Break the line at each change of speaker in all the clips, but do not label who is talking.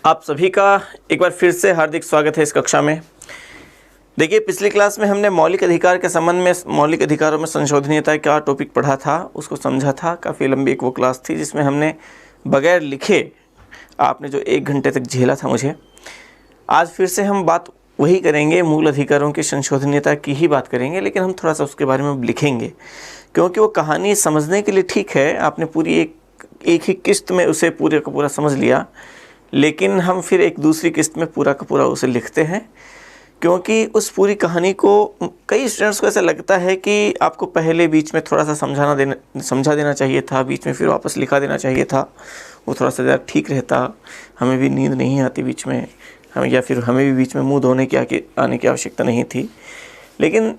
आप सभी का एक बार फिर से हार्दिक स्वागत है इस कक्षा में। देखिए, पिछली क्लास में हमने मौलिक अधिकार के संबंध में मौलिक अधिकारों में संशोधनीयता का टॉपिक पढ़ा था, उसको समझा था। काफ़ी लंबी एक वो क्लास थी जिसमें हमने बगैर लिखे आपने जो 1 घंटे तक झेला था मुझे। आज फिर से हम बात वही करेंगे, मूल अधिकारों की संशोधनीयता की ही बात करेंगे, लेकिन हम थोड़ा सा उसके बारे में लिखेंगे क्योंकि वो कहानी समझने के लिए ठीक है। आपने पूरी एक ही किस्त में उसे पूरे का पूरा समझ लिया, लेकिन हम फिर एक दूसरी किस्त में पूरा का पूरा उसे लिखते हैं क्योंकि उस पूरी कहानी को कई स्टूडेंट्स को ऐसा लगता है कि आपको पहले बीच में थोड़ा सा समझा देना चाहिए था, बीच में फिर वापस लिखा देना चाहिए था, वो थोड़ा सा ज़्यादा ठीक रहता। हमें भी नींद नहीं आती बीच में, या फिर हमें भी बीच में मुंह धोने की आने की आवश्यकता नहीं थी। लेकिन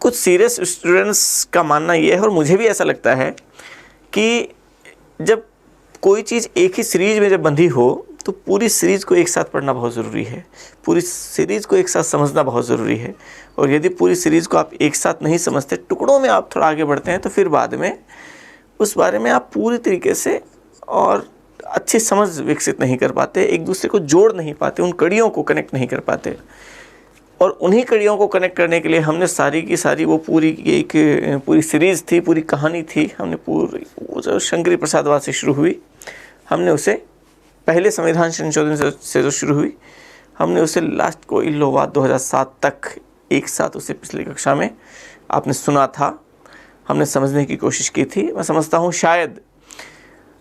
कुछ सीरियस स्टूडेंट्स का मानना ये है, और मुझे भी ऐसा लगता है, कि जब कोई चीज़ एक ही सीरीज में जब बंधी हो तो पूरी सीरीज़ को एक साथ पढ़ना बहुत ज़रूरी है, पूरी सीरीज़ को एक साथ समझना बहुत ज़रूरी है। और यदि पूरी सीरीज़ को आप एक साथ नहीं समझते, टुकड़ों में आप थोड़ा आगे बढ़ते हैं, तो फिर बाद में उस बारे में आप पूरी तरीके से और अच्छी समझ विकसित नहीं कर पाते, एक दूसरे को जोड़ नहीं पाते, उन कड़ियों को कनेक्ट नहीं कर पाते। और उन्हीं कड़ियों को कनेक्ट करने के लिए हमने सारी की सारी वो पूरी सीरीज़ थी, पूरी कहानी थी, हमने पूरी वो जो शंकरी प्रसादवाद से शुरू हुई, हमने उसे पहले संविधान संशोधन से जो शुरू हुई, हमने उसे लास्ट को इल्लोवाद 2007 तक एक साथ उसे पिछली कक्षा में आपने सुना था, हमने समझने की कोशिश की थी। मैं समझता हूँ शायद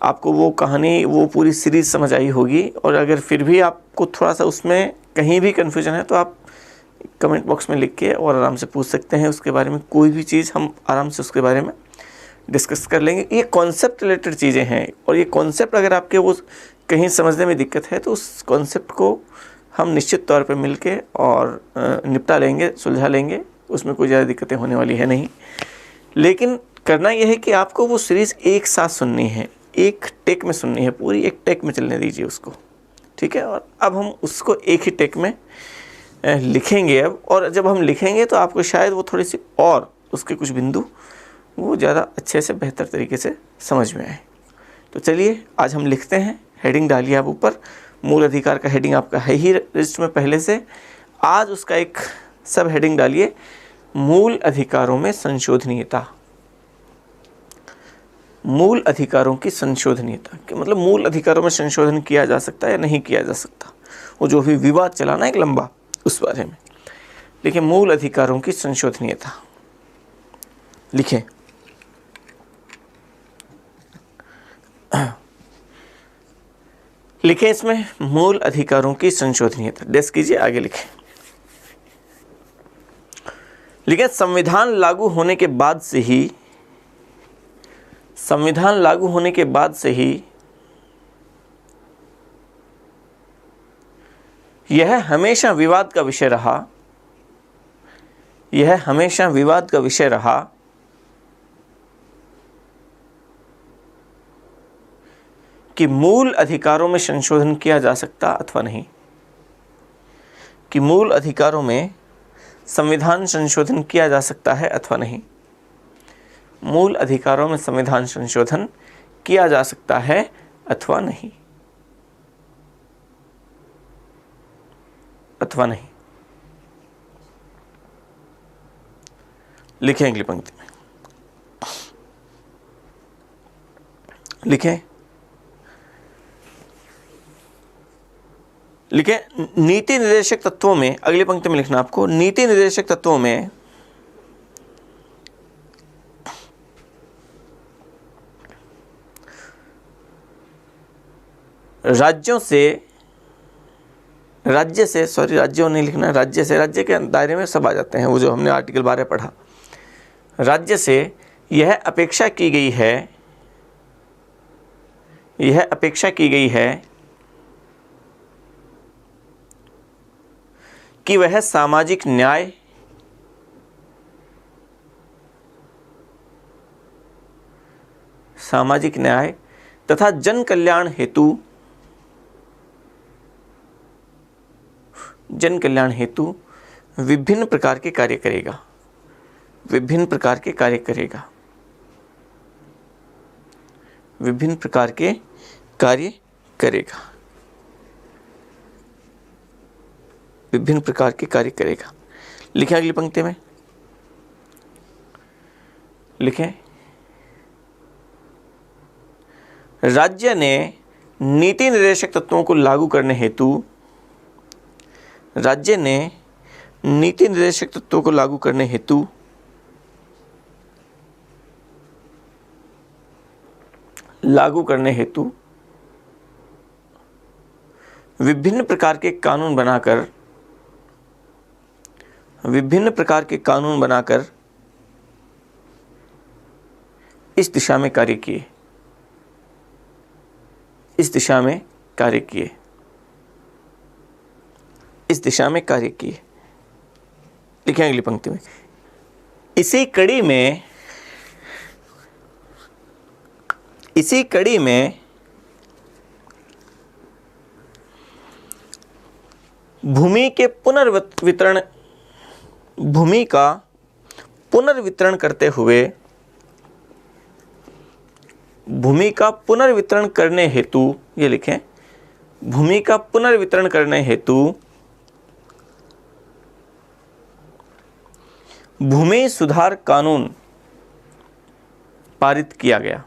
आपको वो कहानी, वो पूरी सीरीज़ समझ आई होगी। और अगर फिर भी आपको थोड़ा सा उसमें कहीं भी कन्फ्यूजन है तो आप कमेंट बॉक्स में लिख के और आराम से पूछ सकते हैं उसके बारे में। कोई भी चीज़ हम आराम से उसके बारे में डिस्कस कर लेंगे। ये कॉन्सेप्ट रिलेटेड चीज़ें हैं, और ये कॉन्सेप्ट अगर आपके वो कहीं समझने में दिक्कत है तो उस कॉन्सेप्ट को हम निश्चित तौर पे मिलके और निपटा लेंगे, सुलझा लेंगे। उसमें कोई ज़्यादा दिक्कतें होने वाली है नहीं। लेकिन करना यह है कि आपको वो सीरीज़ एक साथ सुननी है, एक टेक में सुननी है, पूरी एक टेक में चलने दीजिए उसको, ठीक है। और अब हम उसको एक ही टेक में लिखेंगे अब, और जब हम लिखेंगे तो आपको शायद वो थोड़ी सी और उसके कुछ बिंदु वो ज़्यादा अच्छे से बेहतर तरीके से समझ में आए। तो चलिए आज हम लिखते हैं। हेडिंग डालिए आप ऊपर, मूल अधिकार का हेडिंग आपका है ही लिस्ट में पहले से। आज उसका एक सब हेडिंग डालिए, मूल अधिकारों में संशोधनीयता। मूल अधिकारों की संशोधनीयता कि मतलब मूल अधिकारों में संशोधन किया जा सकता है या नहीं किया जा सकता, वो जो भी विवाद चला ना एक लंबा, उस बारे में लिखें। मूल अधिकारों की संशोधनीयता लिखें। लिखें इसमें मूल अधिकारों की संशोधनीयता, डेस्क कीजिए, आगे लिखें। लिखें संविधान लागू होने के बाद से ही, संविधान लागू होने के बाद से ही यह हमेशा विवाद का विषय रहा, यह हमेशा विवाद का विषय रहा कि मूल अधिकारों में संशोधन किया जा सकता अथवा नहीं, कि मूल अधिकारों में संविधान संशोधन किया जा सकता है अथवा नहीं। मूल अधिकारों में संविधान संशोधन किया जा सकता है अथवा नहीं, अथवा नहीं। लिखें अगली पंक्ति में, लिखें नीति निर्देशक तत्वों में, अगली पंक्ति में लिखना आपको, नीति निर्देशक तत्वों में राज्यों नहीं लिखना, राज्य से, राज्य के दायरे में सब आ जाते हैं, वो जो हमने आर्टिकल 12 पढ़ा। राज्य से यह अपेक्षा की गई है, यह अपेक्षा की गई है कि वह सामाजिक न्याय, सामाजिक न्याय तथा जन कल्याण हेतु, जन कल्याण हेतु विभिन्न प्रकार के कार्य करेगा, विभिन्न प्रकार के कार्य करेगा, विभिन्न प्रकार के कार्य करेगा। विभिन्न प्रकार के कार्य करेगा। लिखें अगली पंक्ति में, लिखें राज्य ने नीति निर्देशक तत्वों को लागू करने हेतु, राज्य ने नीति निर्देशक तत्वों को लागू करने हेतु विभिन्न प्रकार के कानून बनाकर इस दिशा में कार्य किए, इस दिशा में कार्य किए। लिखें अगली पंक्ति में, इसी कड़ी में भूमि का पुनर्वितरण करने हेतु, ये लिखें, भूमि का पुनर्वितरण करने हेतु भूमि सुधार कानून पारित किया गया।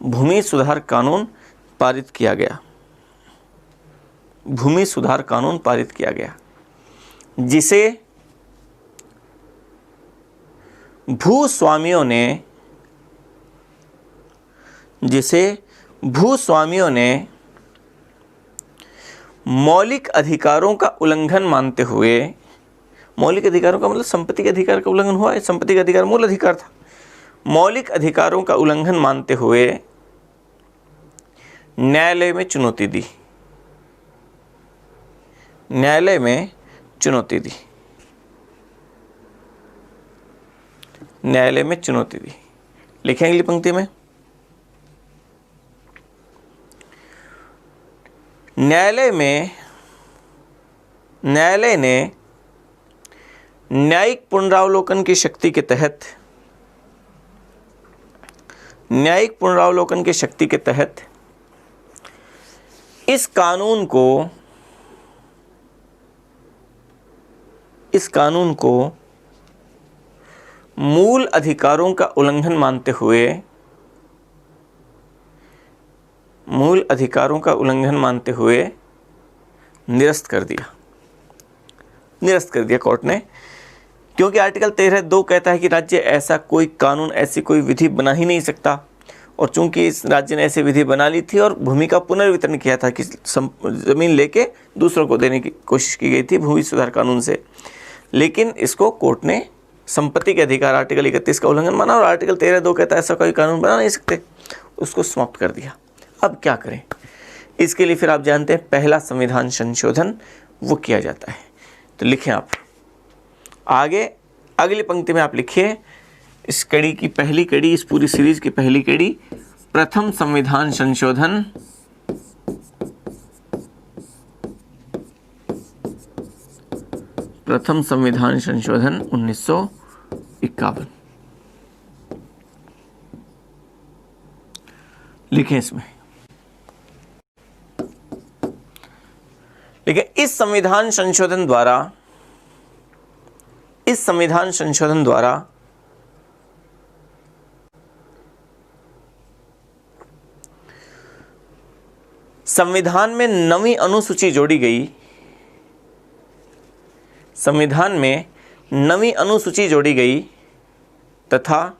भूमि सुधार कानून पारित किया गया, जिसे भूस्वामियों ने मौलिक अधिकारों का उल्लंघन मानते हुए, मौलिक अधिकारों का मतलब संपत्ति के अधिकार का उल्लंघन हुआ है, संपत्ति का अधिकार मूल अधिकार था, मौलिक अधिकारों का उल्लंघन मानते हुए न्यायालय में चुनौती दी। लिखें अगली पंक्ति में, न्यायालय ने न्यायिक पुनरावलोकन की शक्ति के तहत इस कानून को मूल अधिकारों का उल्लंघन मानते हुए निरस्त कर दिया कोर्ट ने, क्योंकि आर्टिकल 13(2) कहता है कि राज्य ऐसा कोई कानून, ऐसी कोई विधि बना ही नहीं सकता, और चूंकि इस राज्य ने ऐसी विधि बना ली थी और भूमि का पुनर्वितरण किया था कि जमीन लेके दूसरों को देने की कोशिश की गई थी भूमि सुधार कानून से, लेकिन इसको कोर्ट ने संपत्ति के अधिकार आर्टिकल 31 का उल्लंघन माना और आर्टिकल 13(2) कहता है ऐसा कोई कानून बना नहीं सकते, उसको समाप्त कर दिया। अब क्या करें? इसके लिए फिर आप जानते हैं पहला संविधान संशोधन वो किया जाता है। तो लिखें आप आगे अगली पंक्ति में, आप लिखिए इस कड़ी की पहली कड़ी, इस पूरी सीरीज की पहली कड़ी, प्रथम संविधान संशोधन प्रथम संविधान संशोधन 1951। लिखें इसमें, लेकिन इस संविधान संशोधन द्वारा संविधान में नवी अनुसूची जोड़ी गई, संविधान में नवी अनुसूची जोड़ी गई तथा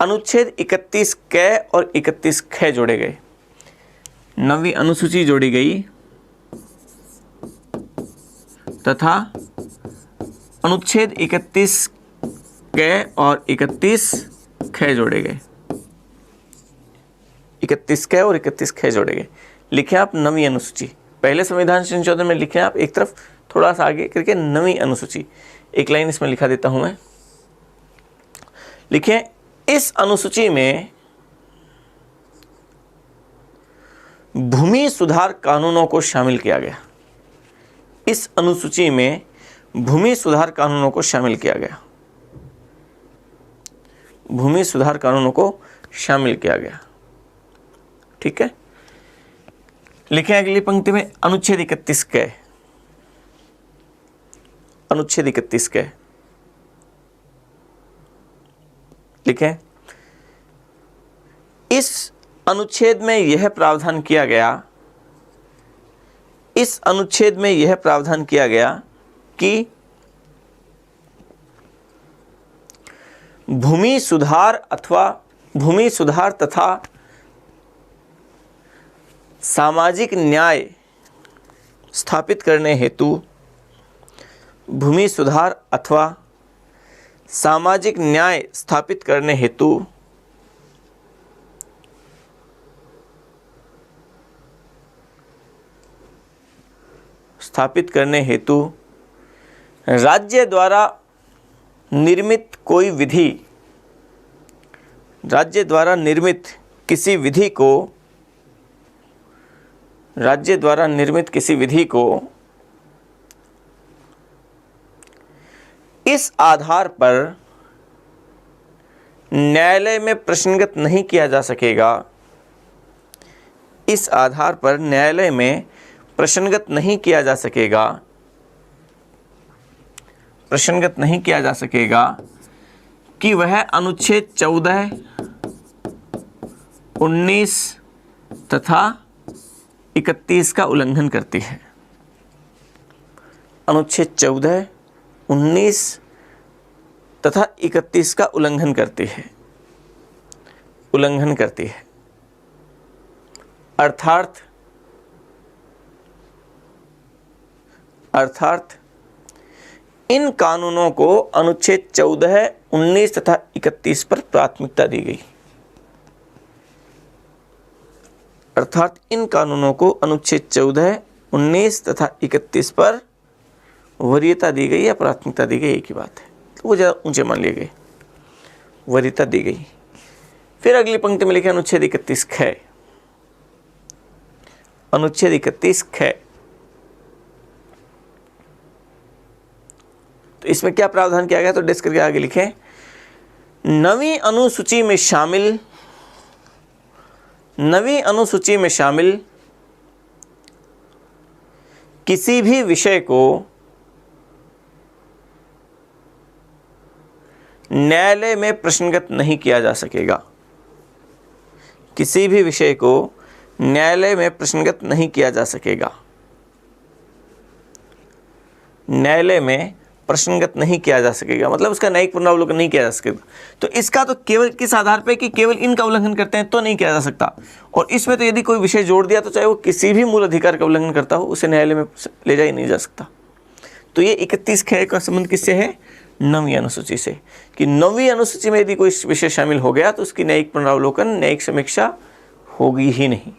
अनुच्छेद 31 क और 31 ख जोड़े गए। नवी अनुसूची जोड़ी गई तथा अनुच्छेद 31 क और 31 ख जोड़े गए। 31 क और 31 ख जोड़े गए। लिखें आप नवी अनुसूची। पहले संविधान संशोधन में लिखें आप एक तरफ, थोड़ा सा आगे करके नवी अनुसूची। एक लाइन इसमें लिखा देता हूं मैं। लिखें इस अनुसूची में भूमि सुधार कानूनों को शामिल किया गया। इस अनुसूची में भूमि सुधार कानूनों को शामिल किया गया। भूमि सुधार कानूनों को शामिल किया गया। ठीक है। लिखें अगली पंक्ति में अनुच्छेद 31 क, अनुच्छेद 31 क लिखें। इस अनुच्छेद में यह प्रावधान किया गया, इस अनुच्छेद में यह प्रावधान किया गया कि भूमि सुधार तथा सामाजिक न्याय स्थापित करने हेतु, भूमि सुधार अथवा सामाजिक न्याय स्थापित करने हेतु राज्य द्वारा निर्मित कोई विधि, राज्य द्वारा निर्मित किसी विधि को, राज्य द्वारा निर्मित किसी विधि को इस आधार पर न्यायालय में प्रश्नगत नहीं किया जा सकेगा, इस आधार पर न्यायालय में प्रश्नगत नहीं किया जा सकेगा, प्रश्नगत नहीं किया जा सकेगा कि वह अनुच्छेद 14, 19 तथा 31 का उल्लंघन करती है। अनुच्छेद 14, 19 तथा 31 का उल्लंघन करती है, उल्लंघन करती है। अर्थात इन कानूनों को अनुच्छेद 14, 19 तथा 31 पर प्राथमिकता दी गई। अर्थात इन कानूनों को अनुच्छेद 14, 19 तथा 31 पर वरीयता दी गई या प्राथमिकता दी गई, एक ही बात है, तो वो ज़्यादा ऊंचे मान लिए गए, वरीयता दी गई। फिर अगली पंक्ति में लिखे अनुच्छेद 31 ख, अनुच्छेद 31 ख। तो इसमें क्या प्रावधान किया गया, तो डिस्क करके आगे लिखें। नवीं अनुसूची में शामिल, नवीं अनुसूची में शामिल किसी भी विषय को न्यायालय में प्रश्नगत नहीं किया जा सकेगा, किसी भी विषय को न्यायालय में प्रश्नगत नहीं किया जा सकेगा, न्यायालय में प्रश्नगत नहीं किया जा सकेगा, मतलब उसका न्यायिक पुनरावलोकन नहीं किया जा सकेगा। तो इसका तो केवल किस आधार पे कि केवल इनका उल्लंघन करते हैं तो नहीं किया जा सकता, और इसमें तो यदि कोई विषय जोड़ दिया तो चाहे वो किसी भी मूल अधिकार का उल्लंघन करता हो, उसे न्यायालय में ले जाया नहीं जा सकता। तो ये 31 ख का संबंध किससे है, नवीं अनुसूची से, कि नवीं अनुसूची में यदि कोई विषय शामिल हो गया तो उसकी न्यायिक पुनरावलोकन, न्यायिक समीक्षा होगी ही नहीं।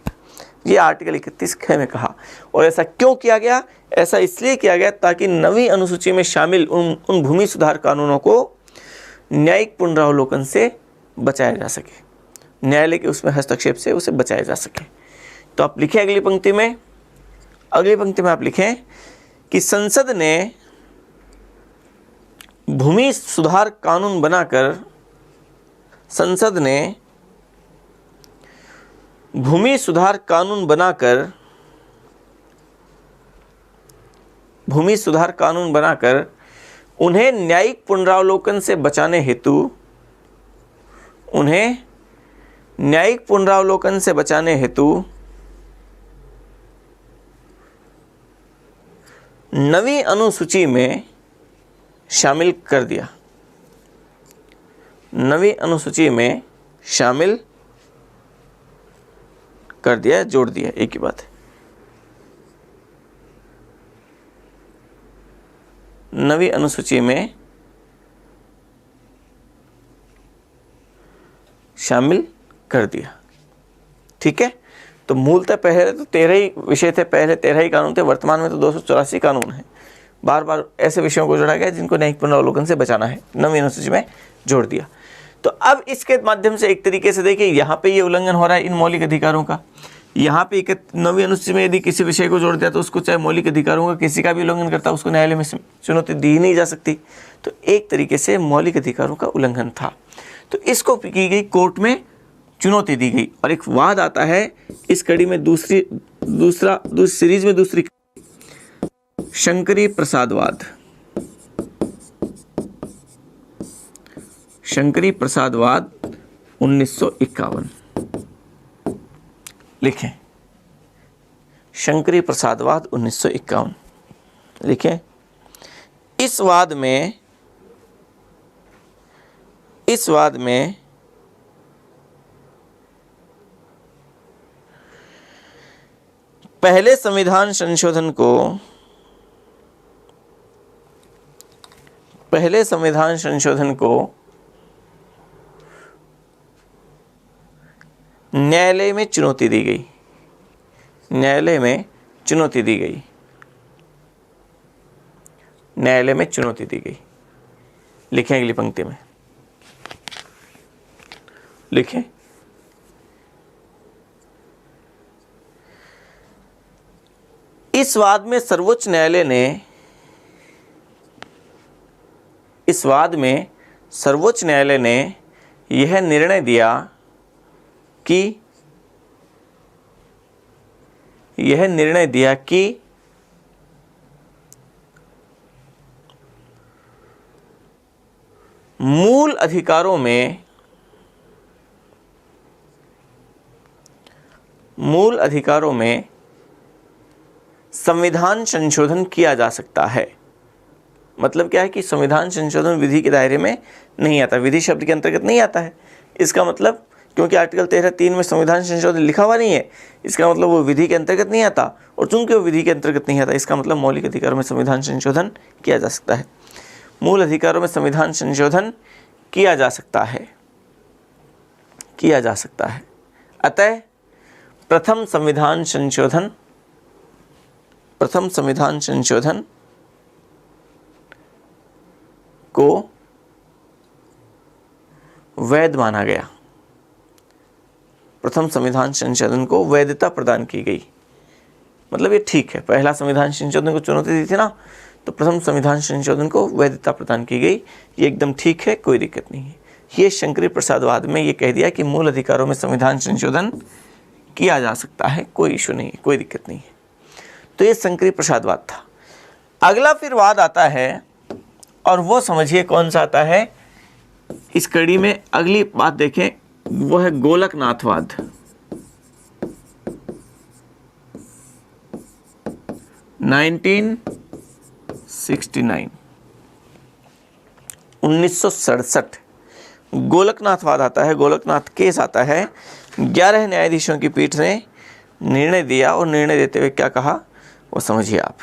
ये आर्टिकल 31 ख में कहा। और ऐसा क्यों किया गया, ऐसा इसलिए किया गया ताकि नवीं अनुसूची में शामिल उन भूमि सुधार कानूनों को न्यायिक पुनरावलोकन से बचाया जा सके, न्यायालय के उसमें हस्तक्षेप से उसे बचाया जा सके। तो आप लिखें अगली पंक्ति में, अगली पंक्ति में आप लिखें कि संसद ने भूमि सुधार कानून बनाकर, संसद ने भूमि सुधार कानून बनाकर, भूमि सुधार कानून बनाकर उन्हें न्यायिक पुनरावलोकन से बचाने हेतु, उन्हें न्यायिक पुनरावलोकन से बचाने हेतु नवीं अनुसूची में शामिल कर दिया, नवीं अनुसूची में शामिल कर दिया, जोड़ दिया, एक ही बात है। नवीं अनुसूची में शामिल कर दिया, ठीक है। तो मूलतः पहले तो 13 ही विषय थे, पहले 13 ही कानून थे, वर्तमान में तो 284 कानून हैं। बार बार ऐसे विषयों को जोड़ा गया जिनको न्यायिक पुनरावलोकन से बचाना है, नवीं अनुसूची में जोड़ दिया। तो अब इसके माध्यम से एक तरीके से देखिए, यहाँ पे ये उल्लंघन हो रहा है इन मौलिक अधिकारों का। यहाँ पे नवीं अनुसूची में यदि किसी विषय को जोड़ दिया तो उसको चाहे मौलिक अधिकारों का किसी का भी उल्लंघन करता है, उसको न्यायालय में चुनौती दी ही नहीं जा सकती। तो एक तरीके से मौलिक अधिकारों का उल्लंघन था, तो इसको की गई कोर्ट में चुनौती दी गई। और एक वाद आता है इस कड़ी में, दूसरी सीरीज में दूसरी, शंकरी प्रसादवाद। शंकरी प्रसादवाद 1951। लिखें, शंकरी प्रसादवाद 1951 लिखें। इस वाद में पहले संविधान संशोधन को न्यायालय में चुनौती दी गई। न्यायालय में चुनौती दी गई। न्यायालय में चुनौती दी गई। लिखें अगली पंक्ति में, लिखें, इस वाद में सर्वोच्च न्यायालय ने यह निर्णय दिया कि मूल अधिकारों में संविधान संशोधन किया जा सकता है। मतलब क्या है कि संविधान संशोधन विधि के दायरे में नहीं आता, विधि शब्द के अंतर्गत नहीं आता है। इसका मतलब, क्योंकि आर्टिकल 13(3) में संविधान संशोधन लिखा हुआ नहीं है, इसका मतलब वो विधि के अंतर्गत नहीं आता। और चूंकि वो विधि के अंतर्गत नहीं आता, इसका मतलब मौलिक अधिकारों में संविधान संशोधन किया जा सकता है। मूल अधिकारों में संविधान संशोधन किया जा सकता है। अतः प्रथम संविधान संशोधन को वैध माना गया। प्रथम संविधान संशोधन को वैधता प्रदान की गई। मतलब ये ठीक है, पहला संविधान संशोधन को चुनौती दी थी ना, तो प्रथम संविधान संशोधन को वैधता प्रदान की गई। ये एकदम ठीक है, कोई दिक्कत नहीं है। ये शंकरी प्रसादवाद में ये कह दिया कि मूल अधिकारों में संविधान संशोधन किया जा सकता है, कोई इशू नहीं है, कोई दिक्कत नहीं है। तो ये शंकरी प्रसादवाद था। अगला फिर वाद आता है, और वो समझिए कौन सा आता है इस कड़ी में। अगली बात देखें, वो है गोलकनाथवाद। 1967 गोलकनाथवाद आता है। गोलकनाथ केस आता है। 11 न्यायाधीशों की पीठ ने निर्णय दिया, और निर्णय देते हुए क्या कहा वो समझिए आप।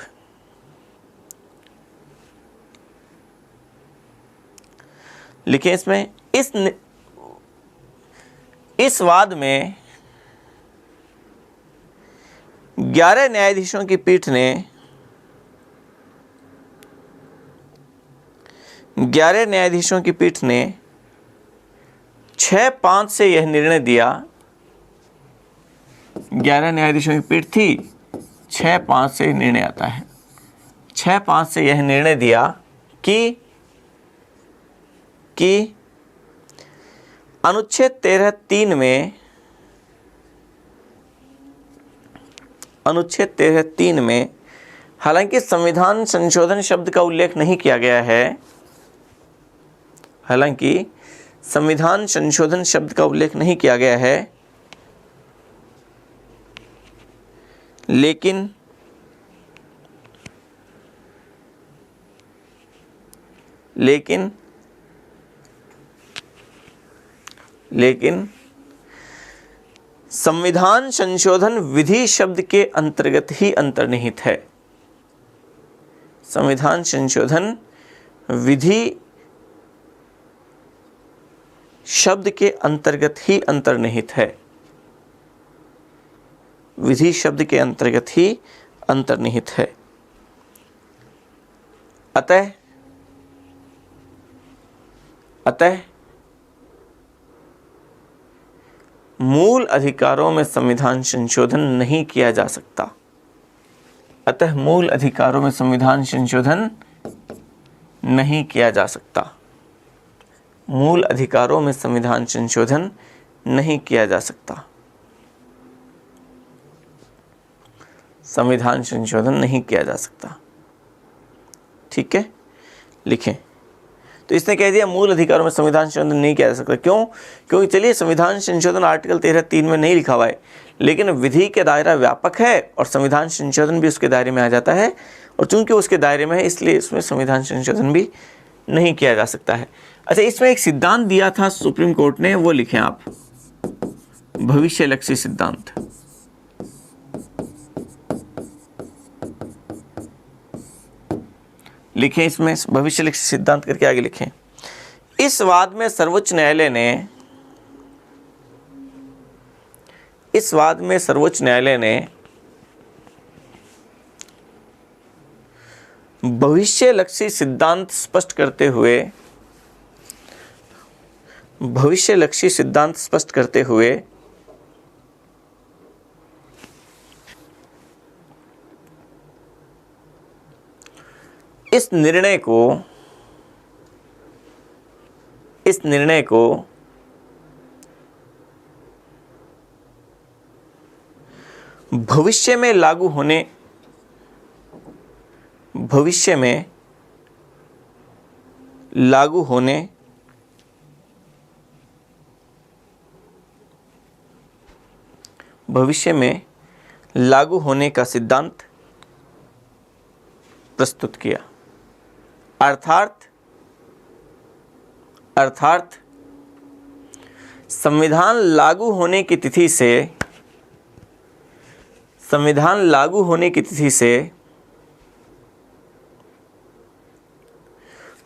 लिखें इसमें, इस वाद में 11 न्यायाधीशों की पीठ ने 6-5 से यह निर्णय दिया। 11 न्यायाधीशों की पीठ थी, 6-5 से निर्णय आता है। 6-5 से यह निर्णय दिया कि अनुच्छेद 13(3) में हालांकि संविधान संशोधन शब्द का उल्लेख नहीं किया गया है, लेकिन संविधान संशोधन विधि शब्द के अंतर्गत ही अंतर्निहित है। संविधान संशोधन विधि शब्द के अंतर्गत ही अंतर्निहित है। विधि शब्द के अंतर्गत ही अंतर्निहित है। अतः मूल अधिकारों में संविधान संशोधन नहीं किया जा सकता। अतः मूल अधिकारों में संविधान संशोधन नहीं किया जा सकता। मूल अधिकारों में संविधान संशोधन नहीं किया जा सकता। संविधान संशोधन नहीं किया जा सकता। ठीक है, लिखें। तो इसने कह दिया मूल अधिकारों में संविधान संशोधन नहीं किया जा सकता। क्यों? क्योंकि चलिए संविधान संशोधन आर्टिकल 13(3) में नहीं लिखा हुआ है, लेकिन विधि के दायरा व्यापक है और संविधान संशोधन भी उसके दायरे में आ जाता है, और चूंकि उसके दायरे में है इसलिए इसमें संविधान संशोधन भी नहीं किया जा सकता है। अच्छा, इसमें एक सिद्धांत दिया था सुप्रीम कोर्ट ने, वो लिखें आप, भविष्यलक्षी सिद्धांत। लिखें, इसमें भविष्यलक्षी सिद्धांत करके आगे लिखें। इस वाद में सर्वोच्च न्यायालय ने भविष्यलक्षी सिद्धांत स्पष्ट करते हुए इस निर्णय को भविष्य में लागू होने का सिद्धांत प्रस्तुत किया। अर्थात संविधान लागू होने की तिथि से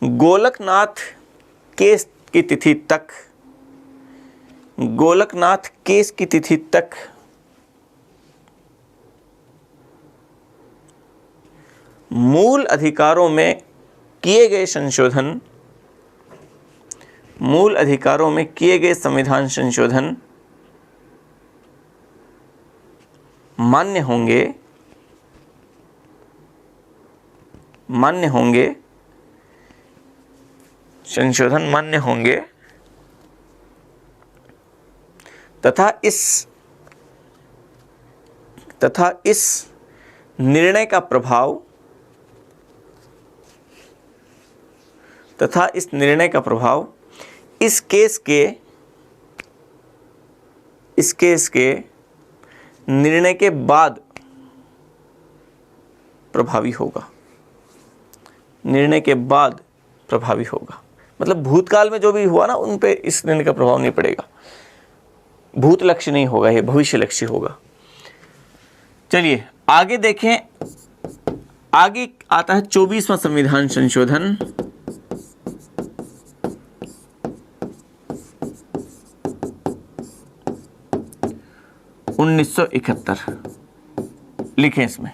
गोलकनाथ केस की तिथि तक मूल अधिकारों में किए गए संविधान संशोधन मान्य होंगे तथा इस निर्णय का प्रभाव इस केस के निर्णय के बाद प्रभावी होगा। मतलब भूतकाल में जो भी हुआ ना, उन पे इस निर्णय का प्रभाव नहीं पड़ेगा। भूतलक्ष्य नहीं होगा, ये भविष्यलक्ष्य होगा। चलिए आगे देखें। आगे आता है 24वां संविधान संशोधन। लिखें इसमें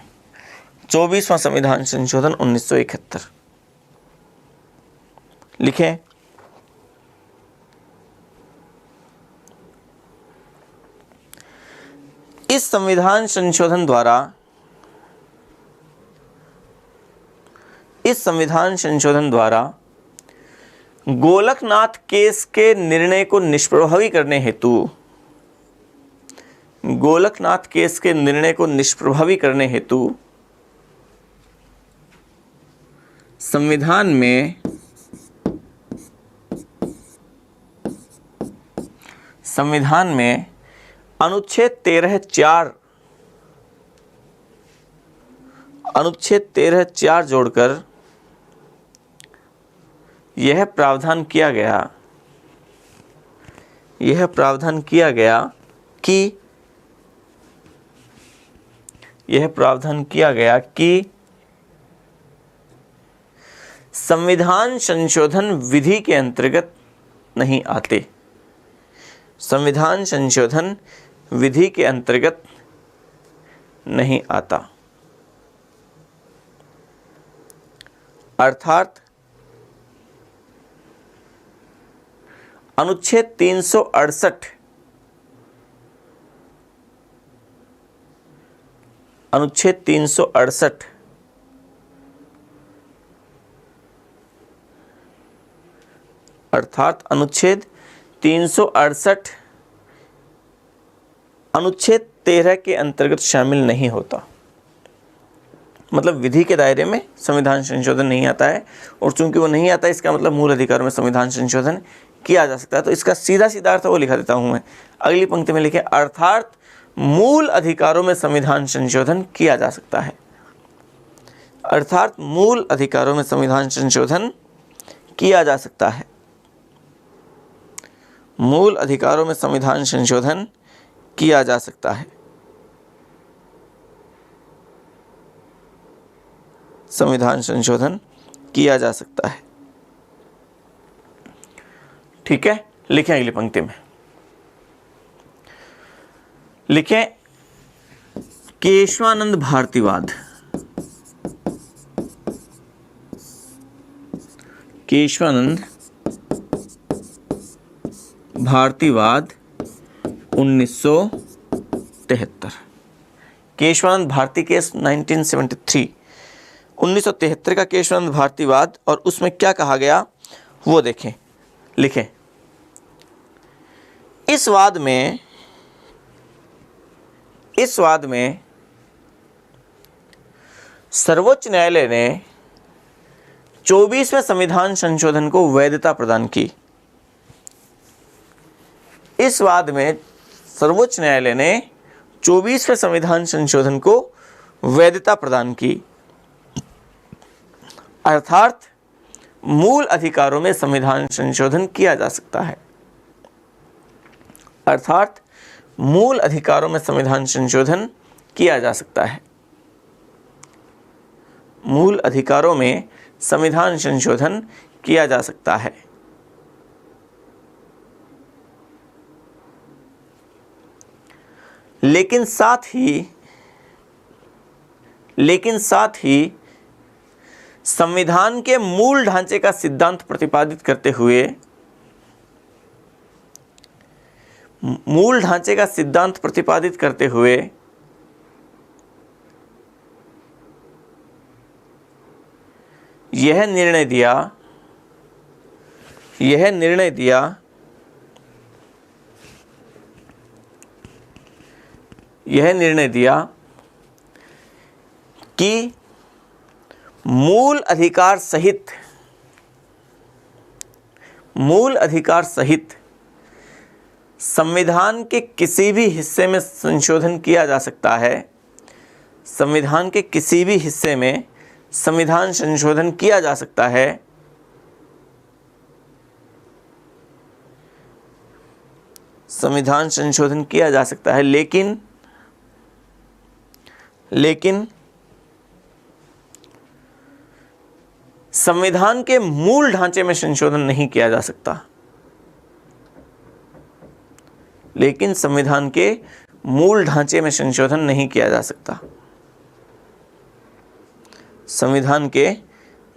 24वां संविधान संशोधन 1971 लिखें। इस संविधान संशोधन द्वारा गोलकनाथ केस के निर्णय को निष्प्रभावी करने हेतु संविधान में अनुच्छेद 13(4) जोड़कर यह प्रावधान किया गया कि संविधान संशोधन विधि के अंतर्गत नहीं आते। संविधान संशोधन विधि के अंतर्गत नहीं आता। अर्थात अनुच्छेद 368 अनुच्छेद 368 अनुच्छेद 13 के अंतर्गत शामिल नहीं होता। मतलब विधि के दायरे में संविधान संशोधन नहीं आता है, और चूंकि वो नहीं आता इसका मतलब मूल अधिकारों में संविधान संशोधन किया जा सकता है। तो इसका सीधा सीधा अर्थ वो लिखा देता हूँ मैं। अगली पंक्ति में लिखे, अर्थात मूल अधिकारों में संविधान संशोधन किया जा सकता है। अर्थात मूल अधिकारों में संविधान संशोधन किया जा सकता है। मूल अधिकारों में संविधान संशोधन किया जा सकता है। संविधान संशोधन किया जा सकता है। ठीक है, लिखें अगली पंक्ति में, लिखें केशवानंद भारतीवाद। केशवानंद भारतीवाद 1973। केशवानंद भारती केस 1973, 1973 का केशवानंद भारतीवाद, और उसमें क्या कहा गया वो देखें। लिखें, इस वाद में सर्वोच्च न्यायालय ने 24वें संविधान संशोधन को वैधता प्रदान की। इस वाद में सर्वोच्च न्यायालय ने 24वें संविधान संशोधन को वैधता प्रदान की। अर्थात मूल अधिकारों में संविधान संशोधन किया जा सकता है। अर्थात मूल अधिकारों में संविधान संशोधन किया जा सकता है। मूल अधिकारों में संविधान संशोधन किया जा सकता है। लेकिन साथ ही संविधान के मूल ढांचे का सिद्धांत प्रतिपादित करते हुए यह निर्णय दिया कि मूल अधिकार सहित संविधान के किसी भी हिस्से में संशोधन किया जा सकता है। संविधान के किसी भी हिस्से में संविधान संशोधन किया जा सकता है। संविधान संशोधन किया जा सकता है, लेकिन संविधान के मूल ढांचे में संशोधन नहीं किया जा सकता। लेकिन संविधान के मूल ढांचे में संशोधन नहीं किया जा सकता। संविधान के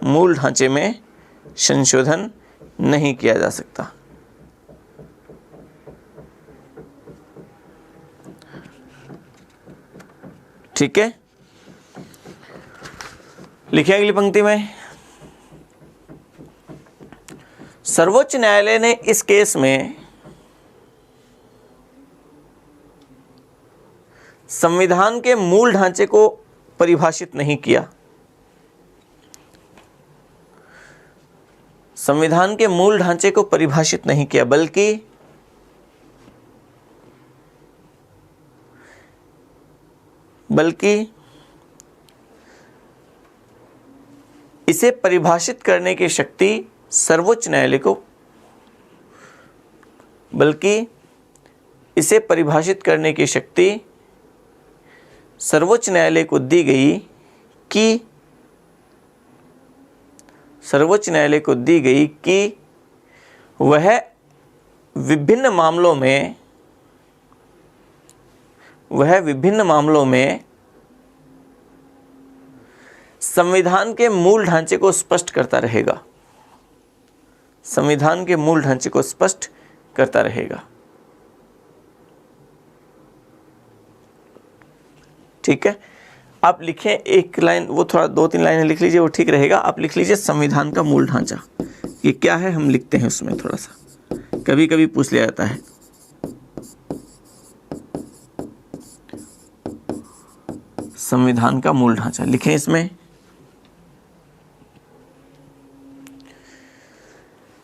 मूल ढांचे में संशोधन नहीं किया जा सकता। ठीक है, लिखिए अगली पंक्ति में, सर्वोच्च न्यायालय ने इस केस में संविधान के मूल ढांचे को परिभाषित नहीं किया। संविधान के मूल ढांचे को परिभाषित नहीं किया, बल्कि इसे परिभाषित करने की शक्ति सर्वोच्च न्यायालय को दी गई कि वह विभिन्न मामलों में संविधान के मूल ढांचे को स्पष्ट करता रहेगा। संविधान के मूल ढांचे को स्पष्ट करता रहेगा। ठीक है, आप लिखें एक लाइन, वो थोड़ा 2-3 लाइनें लिख लीजिए, वो ठीक रहेगा। आप लिख लीजिए संविधान का मूल ढांचा, ये क्या है हम लिखते हैं उसमें, थोड़ा सा कभी कभी पूछ लिया जाता है। संविधान का मूल ढांचा लिखें। इसमें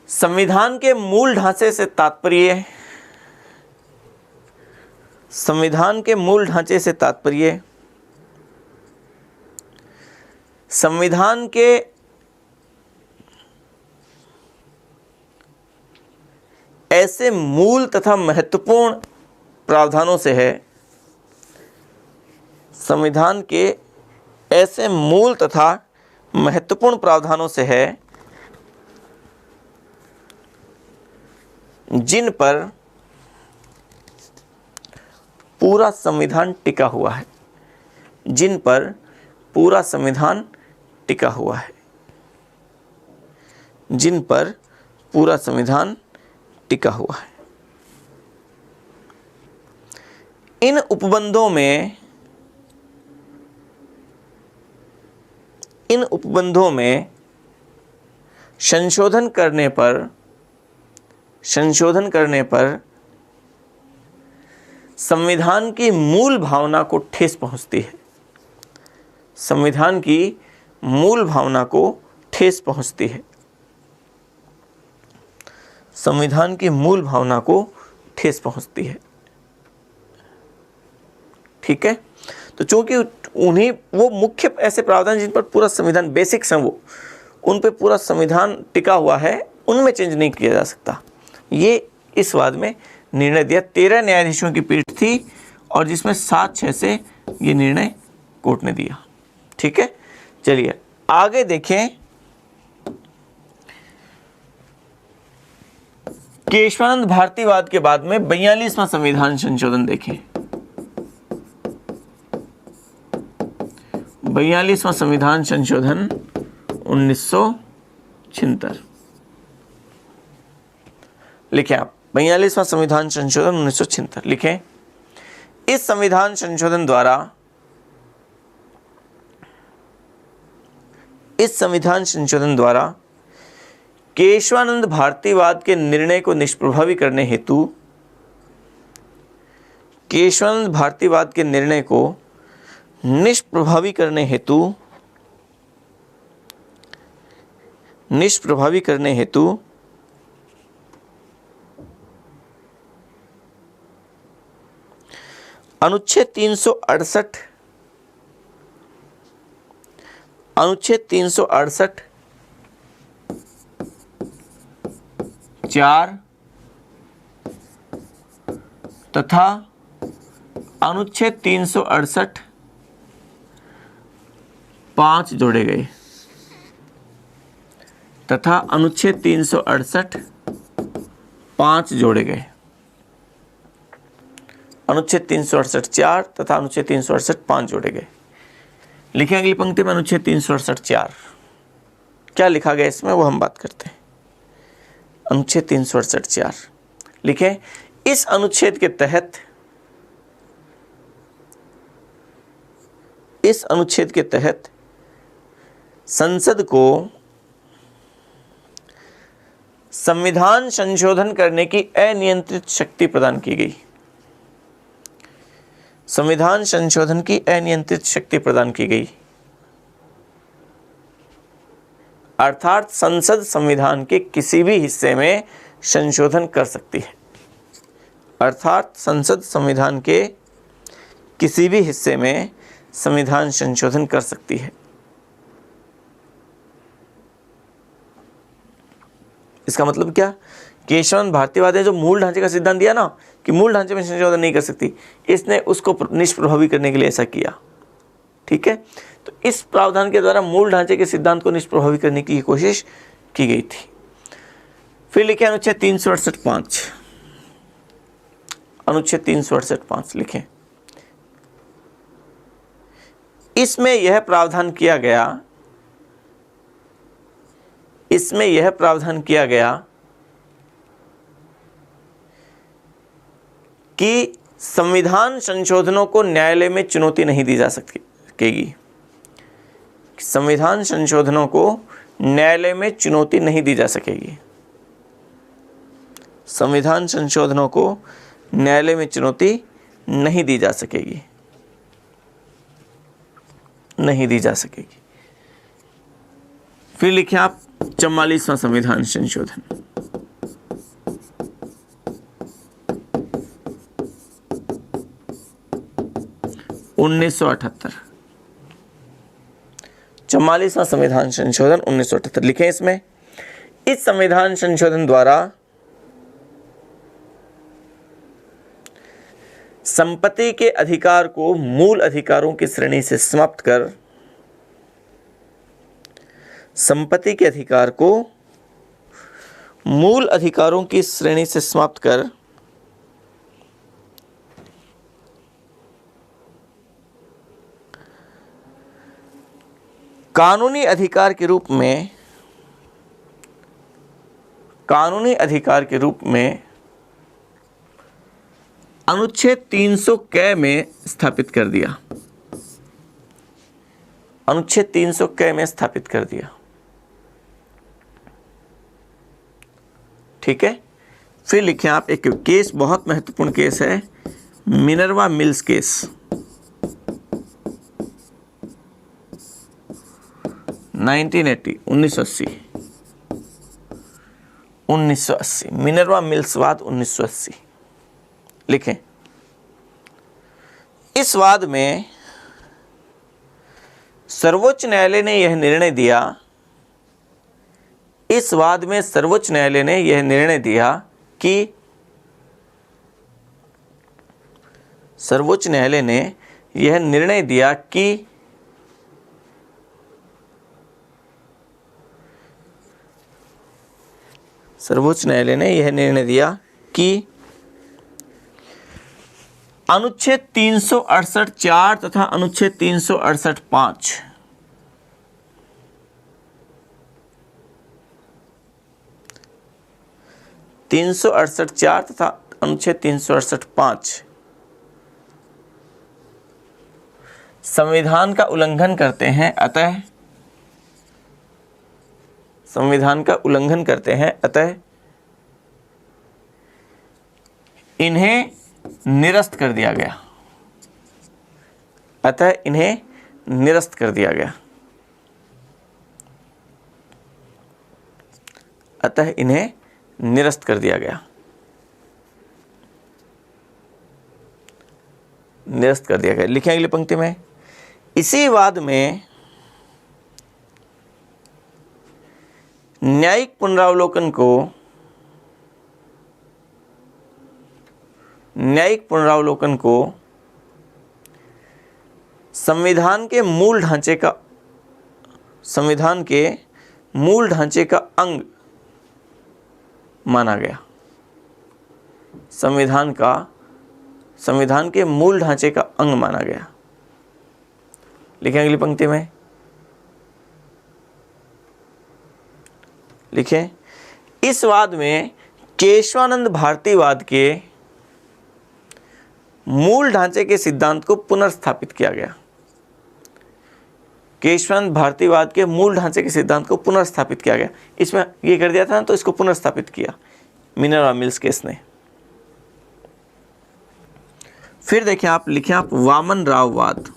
संविधान के मूल ढांचे से तात्पर्य, संविधान के मूल ढांचे से तात्पर्य संविधान के ऐसे मूल तथा महत्वपूर्ण प्रावधानों से है, संविधान के ऐसे मूल तथा महत्वपूर्ण प्रावधानों से है जिन पर पूरा संविधान टिका हुआ है, जिन पर पूरा संविधान टिका हुआ है, जिन पर पूरा संविधान टिका हुआ है। इन उपबंधों में संशोधन करने पर संविधान की मूल भावना को ठेस पहुंचती है, संविधान की मूल भावना को ठेस पहुंचती है, संविधान की मूल भावना को ठेस पहुंचती है। ठीक है, तो चूंकि उन्हीं वो मुख्य ऐसे प्रावधान जिन पर पूरा संविधान बेसिक्स हैं, वो उन पे पूरा संविधान टिका हुआ है, उनमें चेंज नहीं किया जा सकता। ये इस वाद में निर्णय दिया। 13 न्यायाधीशों की पीठ थी और जिसमें 7-6 से ये निर्णय कोर्ट ने दिया। ठीक है, चलिए आगे देखें। केशवानंद भारतीवाद के बाद में 42वां संविधान संशोधन देखें। 42वां संविधान संशोधन 1976 लिखें आप। 42वां संविधान संशोधन 1976 लिखें। इस संविधान संशोधन द्वारा केशवानंद भारतीवाद के निर्णय को निष्प्रभावी करने हेतु अनुच्छेद 368 4 तथा अनुच्छेद 368 5 जोड़े गए तथा अनुच्छेद 368 5 जोड़े गए। अनुच्छेद 368 4 तथा अनुच्छेद 368 5 जोड़े गए। लिखें अगली पंक्ति में अनुच्छेद 368 4 क्या लिखा गया इसमें, वो हम बात करते हैं। अनुच्छेद 368 4 लिखें। इस अनुच्छेद के तहत संसद को संविधान संशोधन करने की अनियंत्रित शक्ति प्रदान की गई। संविधान संशोधन की अनियंत्रित शक्ति प्रदान की गई, अर्थात संसद संविधान के किसी भी हिस्से में संशोधन कर सकती है। अर्थात संसद संविधान के किसी भी हिस्से में संविधान संशोधन कर सकती है। इसका मतलब क्या, केशवानंद भारतीवाद ने जो मूल ढांचे का सिद्धांत दिया ना कि मूल ढांचे में संशोधन नहीं कर सकती, इसने उसको निष्प्रभावी करने के लिए ऐसा किया। ठीक है, तो इस प्रावधान के द्वारा मूल ढांचे के सिद्धांत को निष्प्रभावी करने की कोशिश की गई थी। फिर लिखे अनुच्छेद 368 5। अनुच्छेद 368 5 लिखें। इसमें यह प्रावधान किया गया कि संविधान संशोधनों को न्यायालय में चुनौती नहीं दी जा सकेगी। संविधान संशोधनों को न्यायालय में चुनौती नहीं दी जा सकेगी। संविधान संशोधनों को न्यायालय में चुनौती नहीं दी जा सकेगी। नहीं दी जा सकेगी। फिर लिखें आप 44वां संविधान संशोधन। उन्नीस 44वां संविधान संशोधन 1978 लिखें इसमें, इस संविधान संशोधन द्वारा संपत्ति के अधिकार को मूल अधिकारों की श्रेणी से समाप्त कर संपत्ति के अधिकार को मूल अधिकारों की श्रेणी से समाप्त कर कानूनी अधिकार के रूप में अनुच्छेद 300 क में स्थापित कर दिया। अनुच्छेद 300 क में स्थापित कर दिया। ठीक है। फिर लिखें आप एक केस, बहुत महत्वपूर्ण केस है, Minerva mills case. 1980 Minerva mills वाद 1980 लिखें। इस वाद में सर्वोच्च न्यायालय ने यह निर्णय दिया, कि अनुच्छेद 368(4) तथा अनुच्छेद 368(5) तथा अनुच्छेद 368(5) संविधान का उल्लंघन करते हैं, अतः इन्हें निरस्त कर दिया गया। लिखें अगली पंक्ति में, इसी वाद में न्यायिक पुनरावलोकन को संविधान के मूल ढांचे का अंग माना गया। संविधान के मूल ढांचे का अंग माना गया। लिखें अगली पंक्ति में, लिखें, इस वाद में केशवानंद भारतीवाद के मूल ढांचे के सिद्धांत को पुनर्स्थापित किया गया। केशवानंद भारतीवाद के मूल ढांचे के सिद्धांत को पुनर्स्थापित किया गया। इसमें ये कर दिया था ना, तो इसको पुनर्स्थापित किया मिनर्वा मिल्स केस ने। फिर देखें आप, लिखें आप वामन राव वाद।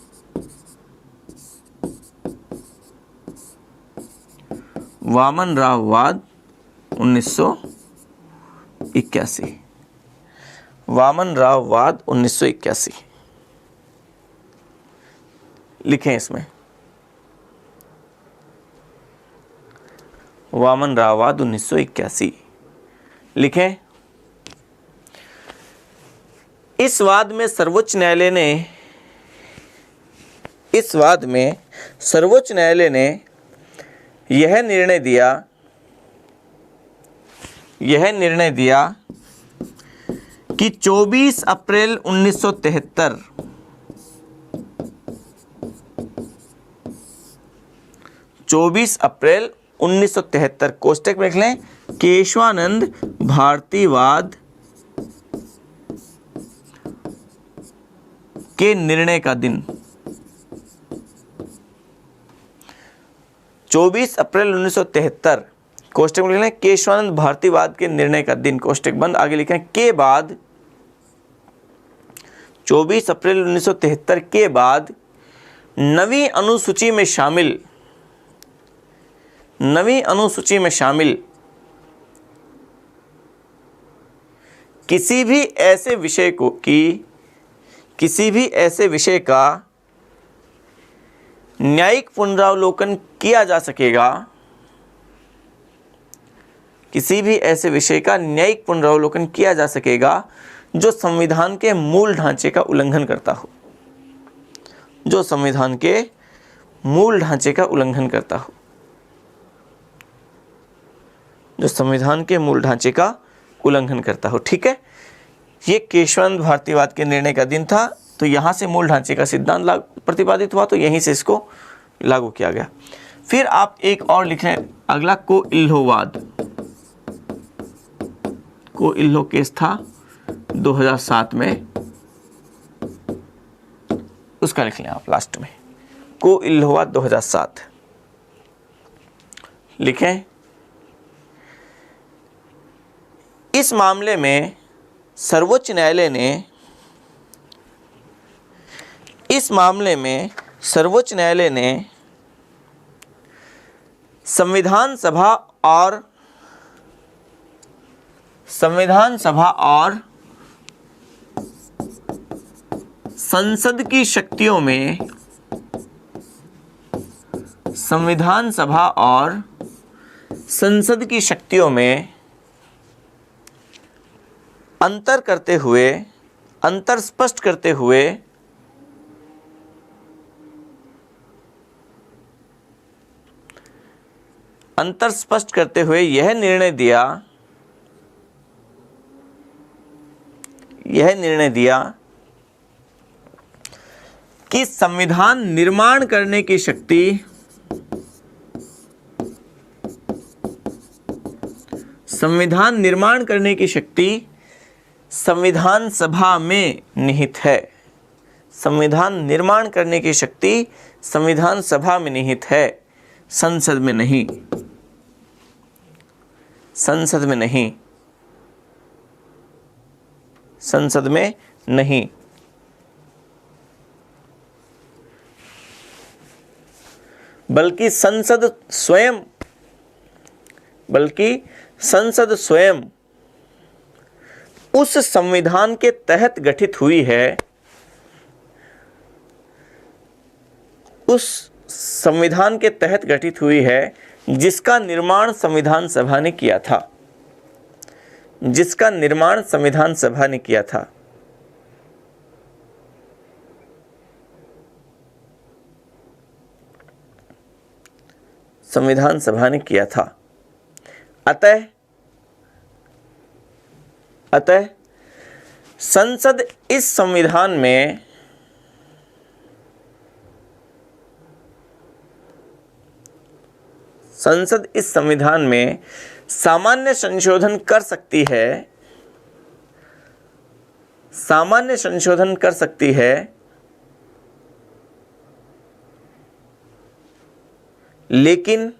वामन राव वाद 1981। वामन राव वाद 1981 लिखें इसमें, वामन राव वाद 1981 लिखें। इस वाद में सर्वोच्च न्यायालय ने यह निर्णय दिया कि 24 अप्रैल 1973 कोष्टक में लिख लें, केशवानंद भारतीवाद के निर्णय का दिन। 24 अप्रैल 1973 कोष्टक में लिख लें, केशवानंद भारतीवाद के निर्णय का दिन, कोष्टक बंद। आगे लिखें, के बाद 24 अप्रैल 1973 के बाद नवीं अनुसूची में शामिल किसी भी ऐसे विषय का न्यायिक पुनरावलोकन किया जा सकेगा, किसी भी ऐसे विषय का न्यायिक पुनरावलोकन किया जा सकेगा जो संविधान के मूल ढांचे का उल्लंघन करता हो, जो संविधान के मूल ढांचे का उल्लंघन करता हो, जो संविधान के मूल ढांचे का उल्लंघन करता हो। ठीक है, ये केशवानंद भारतीवाद के निर्णय का दिन था, तो यहाँ से मूल ढांचे का सिद्धांत प्रतिपादित हुआ, तो यहीं से इसको लागू किया गया। फिर आप एक और लिख लें, अगला को-इल्होवाद। को-इल्हो केस था 2007 में, उसका लिख लें आप लास्ट में, को-इल्होवाद 2007 लिखें। इस मामले में सर्वोच्च न्यायालय ने संविधान सभा और संसद की शक्तियों में अंतर स्पष्ट करते हुए यह निर्णय दिया कि संविधान निर्माण करने की शक्ति संविधान सभा में निहित है। संविधान निर्माण करने की शक्ति संविधान सभा में निहित है, संसद में नहीं। बल्कि संसद स्वयं उस संविधान के तहत गठित हुई है, जिसका निर्माण संविधान सभा ने किया था। संविधान सभा ने किया था। अतः संसद इस संविधान में सामान्य संशोधन कर सकती है, लेकिन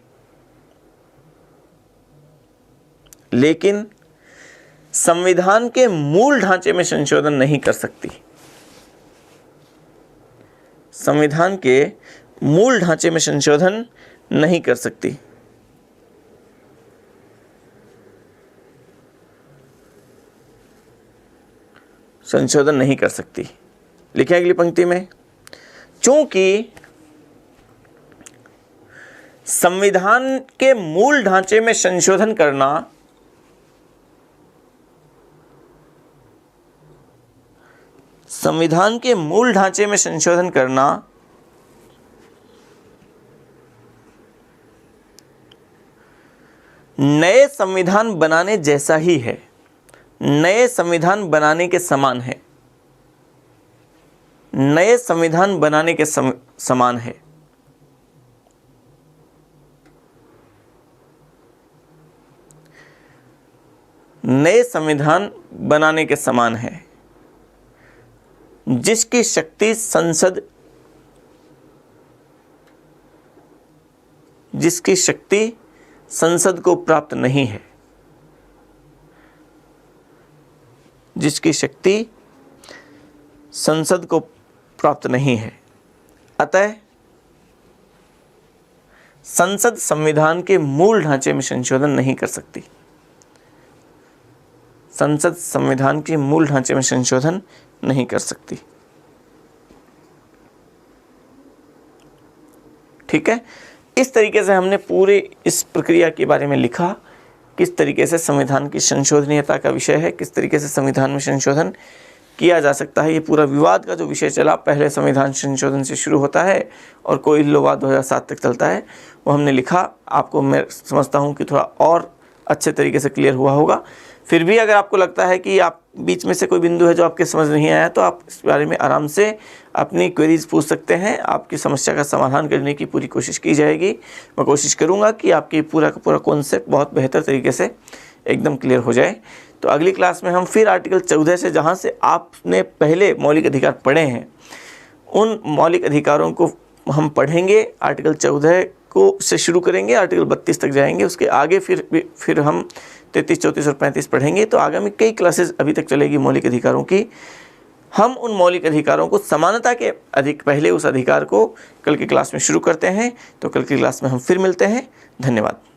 संविधान के मूल ढांचे में संशोधन नहीं कर सकती। संविधान के मूल ढांचे में संशोधन नहीं कर सकती। लिखें अगली पंक्ति में, चूंकि संविधान के मूल ढांचे में संशोधन करना नए संविधान बनाने जैसा ही है, नए संविधान बनाने के समान है, नए संविधान बनाने के समान है। नए संविधान बनाने के समान है, जिसकी शक्ति संसद को प्राप्त नहीं है, जिसकी शक्ति संसद को प्राप्त नहीं है। अतः संसद संविधान के मूल ढांचे में संशोधन नहीं कर सकती। संसद संविधान के मूल ढांचे में संशोधन नहीं कर सकती। ठीक है, इस तरीके से हमने पूरे इस प्रक्रिया के बारे में लिखा, किस तरीके से संविधान की संशोधनीयता का विषय है, किस तरीके से संविधान में संशोधन किया जा सकता है। ये पूरा विवाद का जो विषय चला, पहले संविधान संशोधन से शुरू होता है और कोई विवाद 2007 तक चलता है, वो हमने लिखा। आपको मैं समझता हूँ कि थोड़ा और अच्छे तरीके से क्लियर हुआ होगा। फिर भी अगर आपको लगता है कि आप बीच में से कोई बिंदु है जो आपके समझ नहीं आया, तो आप इस बारे में आराम से अपनी क्वेरीज पूछ सकते हैं। आपकी समस्या का समाधान करने की पूरी कोशिश की जाएगी। मैं कोशिश करूंगा कि आपकी पूरा का पूरा कॉन्सेप्ट बहुत बेहतर तरीके से एकदम क्लियर हो जाए। तो अगली क्लास में हम फिर आर्टिकल 14 से, जहाँ से आपने पहले मौलिक अधिकार पढ़े हैं, उन मौलिक अधिकारों को हम पढ़ेंगे। आर्टिकल 14 को से शुरू करेंगे, आर्टिकल 32 तक जाएंगे। उसके आगे फिर हम 33, 34 और 35 पढ़ेंगे। तो आगामी कई क्लासेस अभी तक चलेगी मौलिक अधिकारों की। हम उन मौलिक अधिकारों को समानता के पहले उस अधिकार को कल की क्लास में शुरू करते हैं। तो कल की क्लास में हम फिर मिलते हैं। धन्यवाद।